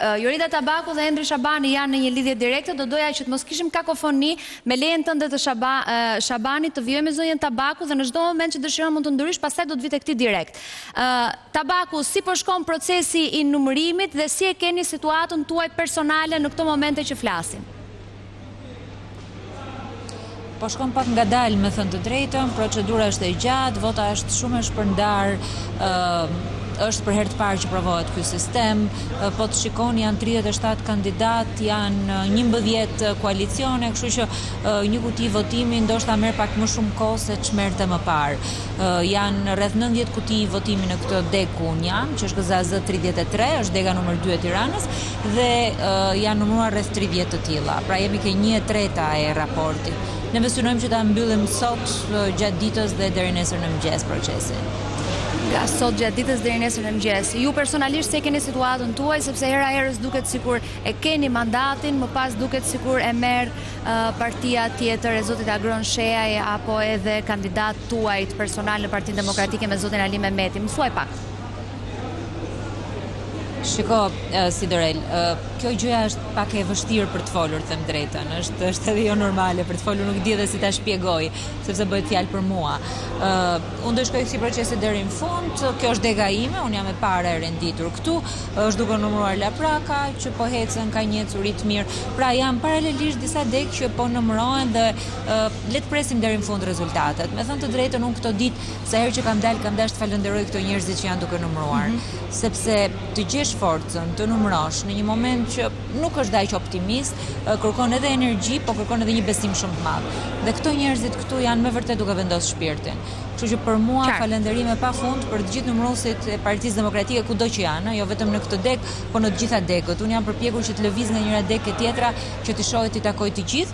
Jorida Tabaku dhe Endri Shabani janë në një lidhje direkte, do doja që të mos kishim kakofoni me lejen tënde të Shabanit, të vijojmë me zonjën Tabaku dhe në çdo moment që dëshiron mund të ndrysh, pastaj do të vi tek ti direkt. Tabaku, si po shkon procesi i numërimit dhe si e keni situatën tuaj personale në këto momente që flasim? Po shkon pak ngadalë, me thënë të drejtën, procedura është e gjatë, vota është shumë e shpërndar, është për herë të parë që provohet ky sistem, po të shikoni janë 37 kandidat, janë 11 koalicione, kështu që një kuti votimi ndoshta merr pak më shumë kohë se ç'merrte më parë. Janë rreth 90 kuti votimi në këtë deg ku unë jam, që është GZAZ 33, është dega numër 2 e Tiranës, dhe janë numëruar rreth 30 të tilla. Pra jemi ke 1/3 e raportit. Ne besojmë që ta mbyllim sot gjatë ditës dhe deri nesër në mëngjes procesin. Nga sot gjatë ditës deri nesër në mëngjes. Ju personalisht se keni situatën tuaj, sepse hera herës duket sikur e keni mandatin, më pas duket sikur e merr partia tjetër e zotit Agron Sheaj apo edhe kandidat tuajt personal në Partinë Demokratike me zotin Ali Mehmeti. Mësuaj pak. Shiko, Sidorel, kjo gjëja është pak e vështirë për të folur, them drejtën. Është edhe jo normale për të folur, nuk di edhe si ta shpjegoj, sepse bëhet fjalë për mua. Unë do shkoj këtij procesi deri në fund. Kjo është dega ime, unë jam e para e renditur këtu. Është duke numëruar lapraka që po ecën, ka një ecuri të mirë. Pra janë paralelisht disa degë që po numërohen dhe le të presim deri në fund rezultatet. Me thënë të drejtën, unë këto ditë sa herë që kam dalë të falenderoj këto njerëzit që janë duke numëruar, sepse të gjesh forcën të numërosh në një moment që nuk është aq optimist, kërkon edhe energji, po kërkon edhe një besim shumë të madh. Dhe këto njerëzit këtu janë me vërtet duke vendosur shpirtin. Kështu që për mua falënderime pafund për të gjithë numëruesit e Partisë Demokratike kudo që janë, jo vetëm në këtë deg, po në të gjitha degët. Unë jam përpjekur që të lëviz nga njëra deg ke tjetra, që të shohë të takoj të gjithë,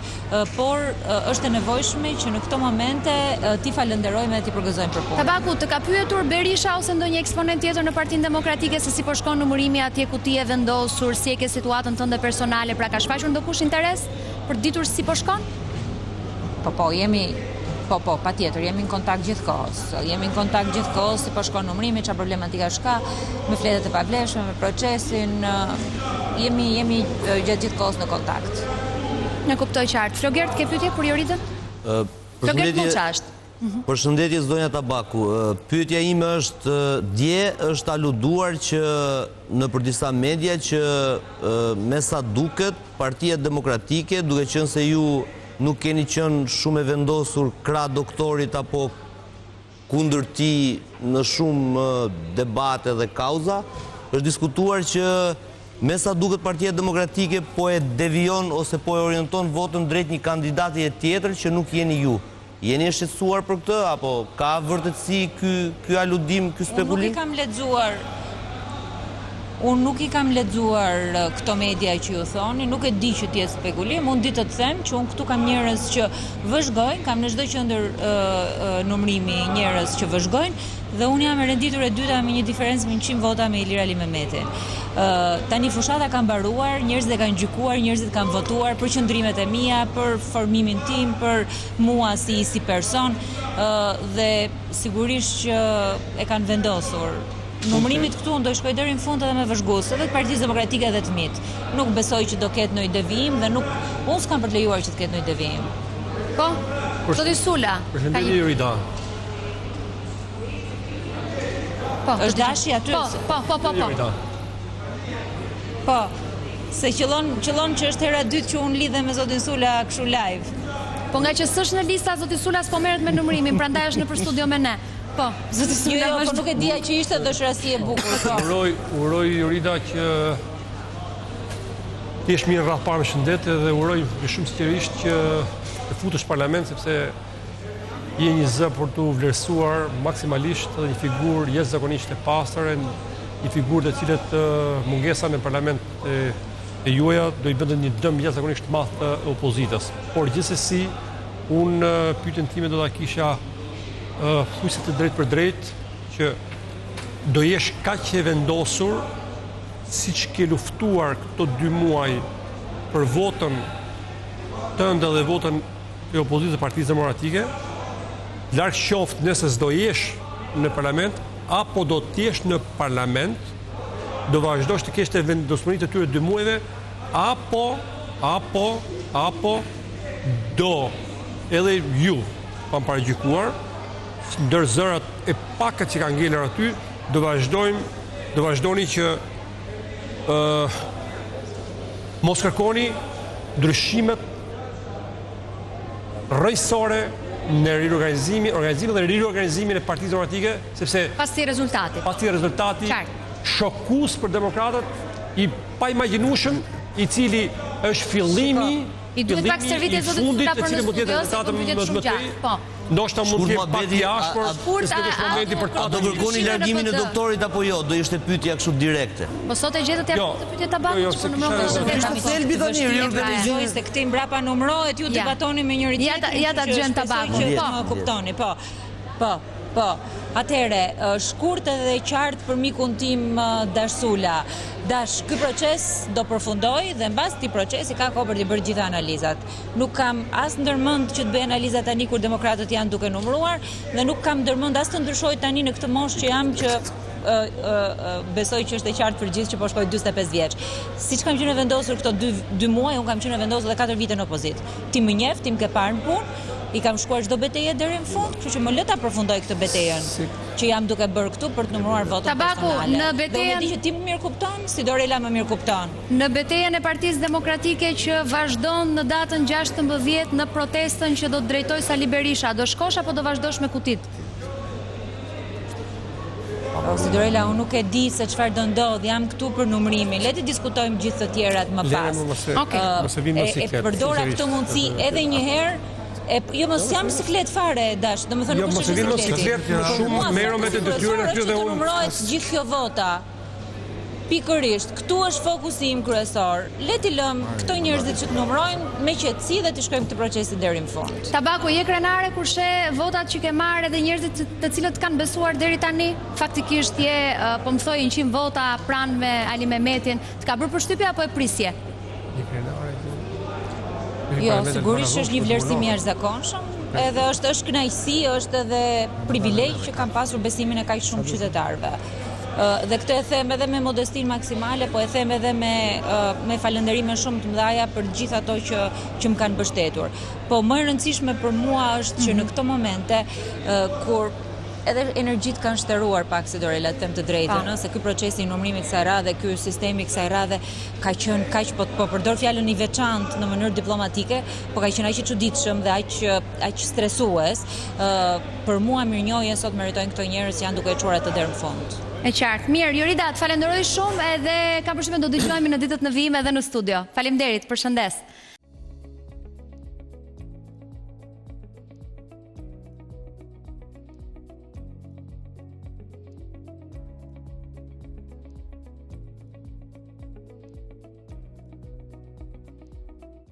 por është e nevojshme që në këto momente ti falenderojmë dhe ti përgëzojmë për punë. Tabaku, të ka pyetur Berisha ose ndonjë eksponent tjetër në Partinë Demokratike se si po shkon numërimi atje ku ti e vendosur, si e ke situatën tënde personale, pra ka shfaqur ndokush interes për të ditur si po shkon? Po, patjetër, jemi në kontakt gjithkohës. Jemi në kontakt gjithkohës si po shkon numërimi, çfarë problematika ka, me fletët e pavlefshme, me procesin, jemi gjatë gjithkohës në kontakt. Në kuptoj qartë. Flogert, ke pyetje për Joridën? Flogert Muçasht. Përshëndetje zonja Tabaku. Pyetja ime është, dje është aluduar që në për disa media që me sa duket Partia Demokratike, duke qenë se ju nuk keni qenë shumë e vendosur krah doktorit apo kundër ti në shumë debate dhe kauza, është diskutuar që me sa duket Partia Demokratike po e devion ose po e orienton votën drejt një kandidati tjetër që nuk jeni ju. Jeni e shqetësuar për këtë, apo ka vërtetësi ky aludim, ky spekulim? Unë nuk i kam lexuar këto media që ju thoni, nuk e di që t'jetë spekulim, unë di të them që unë këtu kam njerëz që vëzhgojnë, kam në çdo qendër numërimi njerëz që vëzhgojnë, dhe unë jam e renditur e dyta me një diferencë me 100 vota me Ilir Ali Mehmetin. Tani fushata ka mbaruar, njerëzit e kanë gjykuar, njerëzit kanë votuar për qëndrimet e mia, për formimin tim, për mua si person, dhe sigurisht që e kanë vendosur. Numërimit këtu unë do shkoj deri në fund edhe me vëzhgues, edhe të Partisë Demokratike dhe të MIT. Nuk besoj që do ketë ndonjë devijim dhe unë s'kam për të lejuar që të ketë ndonjë devijim. Po? Zoti Sula. Përshëndetje Jorida. Po, është dashi aty. Po. Po. Se qëllon që është hera dytë që unë lidhem me zotin Sula kështu live. Po nga që s'është në lista zoti Sula s'po merret me numërimin, prandaj është nëpër studio me ne. Po, zoti Sula. Po nuk e dija që ishte dëshirësi e bukur. Uroj Jorida që ti jesh mirë rreth parë me shëndet dhe uroj shumë sinqerisht që të futesh në parlament sepse je një zë për të vlerësuar maksimalisht dhe një figurë jashtëzakonisht e pastër, një figurë të cilët mungesa në parlament e juaja do i bënte një dëm jashtëzakonisht të madh të opozitës. Por gjithsesi unë pyetjen time do ta kisha thuajse të drejt për drejt që do jesh kaq e vendosur siç ke luftuar këto 2 muaj për votën tënde dhe votën e opozitës së Partisë Demokratike, larg qoftë nëse s'do jesh në parlament apo do të jesh në parlament do vazhdosh të kesh të vendosmëritë të tyre 2 muajve, apo do edhe ju pa paragjykuar, ndër zërat e pakat që kanë ngelur aty, do vazhdoni që mos kërkoni ndryshimet rrëjësore në riorganizimin e Partisë Demokratike, sepse pas këtij rezultati shokus për demokratët, i paimaginueshëm, i cili është fillimi I duhet pak servitje zotit fundit të e cili mund të jetë rezultate më të mëdha. Ndoshta mund të jetë pak i ashpër, momenti për ta. Do kërkoni largimin e doktorit apo jo? Do ishte pyetja kështu direkte. Po sot e gjetët ja të pyetje Tabakut që po numëron thelbi tani riorganizimi se këtij mbrapa numërohet, ju debatoni me njëri tjetrin. Ja ta dëgjojmë Tabakun. Po, kuptoni, po. Atëherë, shkurt edhe qartë për mikun tim Dashsula. Ky proces do përfundoj dhe mbas këtij procesi ka kohë për të bërë gjitha analizat. Nuk kam as ndërmend që të bëj analiza tani kur demokratët janë duke numëruar dhe nuk kam ndërmend as të ndryshoj tani në këtë moshë që jam që besoj që është e qartë për gjithë që po shkoj 45 vjeç. Siç kam qenë vendosur këto 2 muaj, unë kam qenë vendosur edhe 4 vite në opozitë. Ti më njeh, ti më ke parë në punë, i kam shkuar çdo betejë deri në fund, kështu që më le ta përfundoj këtë betejën që jam duke bërë këtu për të numëruar votat personale. Tabaku, në betejën do të di që ti më mirë kupton, si Dorela më mirë kupton. Në betejën e Partisë Demokratike që vazhdon në datën 16 në protestën që do të drejtoj Sali Berisha, do shkosh apo do vazhdosh me kutit? Si Dorela, unë nuk e di se çfarë do ndodh, jam këtu për numërimin. Le të diskutojmë gjithë të tjerat më pas. Përdora këtë mundësi edhe një herë. Jo, mos jam siklet fare, Dash. Domethënë nuk është siklet. Shumë merrem me të detyrën e tyre dhe unë. Numërohet gjithë kjo vota. Pikërisht, këtu është fokusi im kryesor. Le t'i lëm këto njerëzit që të numërojnë me qetësi dhe të shkojmë këtë procesin deri në fund. Tabaku, je krenare kur she votat që ke marrë edhe njerëzit të cilët kanë besuar deri tani? Faktikisht je, po më thoi 100 vota pranë me Ali Mehmetin. Të ka bërë përshtypje apo e prisje? Jo, sigurisht është një vlerësim i jashtëzakonshëm, edhe është kënaqësi, është edhe privilegj që kam pasur besimin e kaq shumë qytetarëve. Dhe këtë e them edhe me modestinë maksimale, po e them edhe me falënderime shumë të mëdha për gjithë ato që më kanë mbështetur. Po më e rëndësishme për mua është që në këto momente kur edhe energjitë kanë shtëruar pak, si Dorela, të them të drejtën, se ky procesi i numërimit kësaj radhe, ky sistemi kësaj radhe ka qenë kaq, po përdor fjalën i veçantë në mënyrë diplomatike, po ka qenë aq i çuditshëm dhe aq stresues. Për mua mirënjohje sot meritojnë këto njerëz që janë duke e çuar atë deri në fund. E qartë. Mirë, Jorida, të falenderoj shumë edhe kam përshtypjen do dëgjojmë në ditët në vijim edhe në studio. Faleminderit, përshëndes.